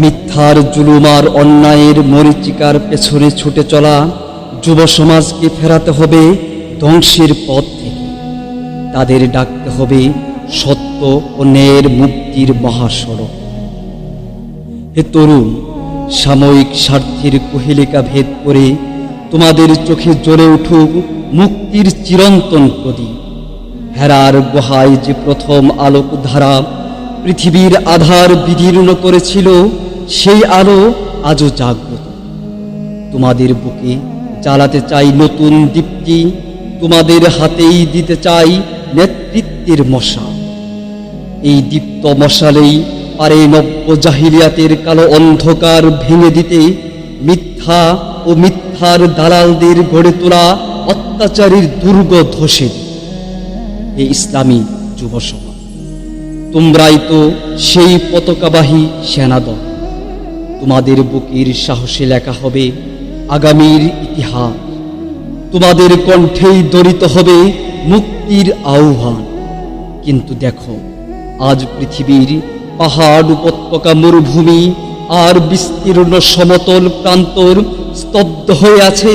মিথ্যার জুলুম আর অন্যায়ের মরীচিকার পেছনে ছুটে চলা যুব সমাজকে ফেরাতে হবে ধ্বংসের পথ থেকে। তাদের ডাকতে হবে সত্য ও ন্যায়ের মুক্তির মহাসড়ক। হে তরুণ, সাময়িক স্বার্থের কুহেলিকা ভেদ করে তোমাদের চোখে জ্বলে উঠুক মুক্তির চিরন্তন প্রদীপ। হেরার গুহায় যে প্রথম আলোক ধারা পৃথিবীর আধার বিদীর্ণ করেছিল, সেই আলো আজও জাগ্রত। তোমাদের বুকে জ্বালাতে চাই নতুন দীপ্তি, তোমাদের হাতেই দিতে চাই নেতৃত্বের মশাল। এই দীপ্ত মশালেই পারে নব্য জাহিলিয়াতের কালো অন্ধকার ভেঙে দিতে, মিথ্যা ও মিথ্যার দালালদের গড়ে তোলা অত্যাচারীর দুর্গ ধসে দিতে। হে ইসলামী যুব সমাজ, তোমরাই তো সেই পতাকাবাহী সেনাদল। তোমাদের বুকের সাহসে লেখা হবে আগামীর ইতিহাস। তোমাদের কণ্ঠেই ধ্বনিত হবে মুক্তির আহ্বান। কিন্তু দেখো, আজ পৃথিবীর পাহাড়, উপত্যকা, মরুভূমি আর বিস্তীর্ণ সমতল প্রান্তর স্তব্ধ হয়ে আছে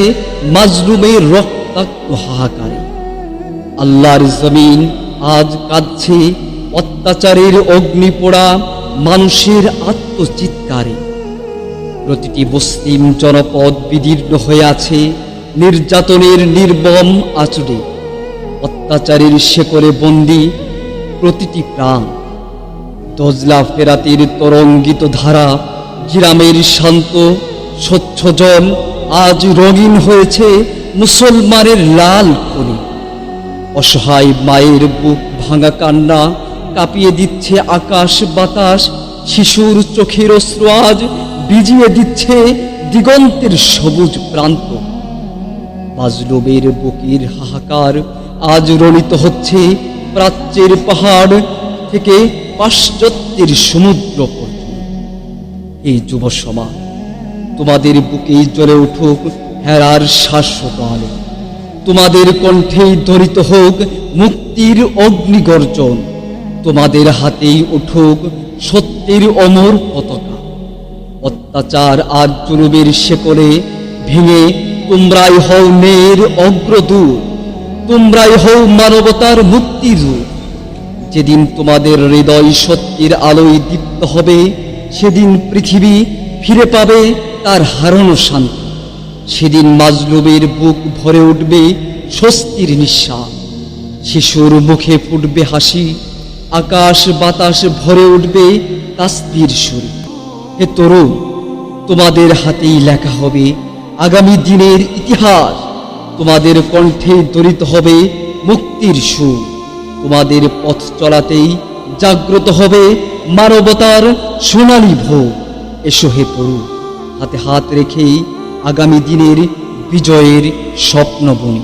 মাজলুমের রক্তাক্ত হাহাকারে। আল্লাহর জমিন আজ কাঁদছে অত্যাচারের অগ্নিপোড়া মানুষের আত্মচিৎকারে। প্রতিটি মুসলিম জনপদ বিদীর্ণ হয়ে আছে নির্যাতনের নির্মম আঁচড়ে। অত্যাচারের শেকড়ে বন্দী প্রতিটি প্রাণ। দজলা ফেরাতের তরঙ্গিত ধারা, গ্রামের শান্ত স্বচ্ছ জল আজ রঙিন হয়েছে মুসলমানের লাল খনি। অসহায় মায়ের বুক ভাঙা কান্না কাঁপিয়ে দিচ্ছে আকাশ বাতাস। শিশুর চোখের অশ্রু আজ ভিজিয়ে দিচ্ছে দিগন্তের সবুজ প্রান্ত। মাজলুমের বুকের হাহাকার আজ রণিত হচ্ছে প্রাচ্যের পাহাড় থেকে পাশ্চাত্যের সমুদ্র পর্যন্ত। এই যুব সমাজ, তোমাদের বুকেই জ্বলে উঠুক হেরার শাশ্বত আলো। তোমাদের কণ্ঠেই ধ্বনিত হোক মুক্তির অগ্নিগর্জন। তোমাদের হাতেই উঠুক সত্যের অমর পতাকা। অত্যাচার আর জুলুমের শেকলে ভেঙে তোমরাই হও ন্যায়ের অগ্রদূত। তোমরাই হও মানবতার মুক্তিদূত। যেদিন তোমাদের হৃদয় সত্যের আলোয় দীপ্ত হবে, সেদিন পৃথিবী ফিরে পাবে তার হারানো শান্তি। সেদিন মাজলুমের বুক ভরে উঠবে স্বস্তির নিঃশ্বাস। শিশুর মুখে ফুটবে হাসি, আকাশ বাতাস ভরে উঠবে তাসবির সুর। হে তরুণ, তোমাদের হাতেই লেখা হবে আগামী দিনের ইতিহাস। তোমাদের কণ্ঠে ধ্বনিত হবে মুক্তির সুর। তোমাদের পথ চলাতেই জাগ্রত হবে মানবতার সোনালী ভোর। এসো হে তরুণ, হাতে হাত রেখেই আগামী দিনের বিজয়ের স্বপ্ন বুনি।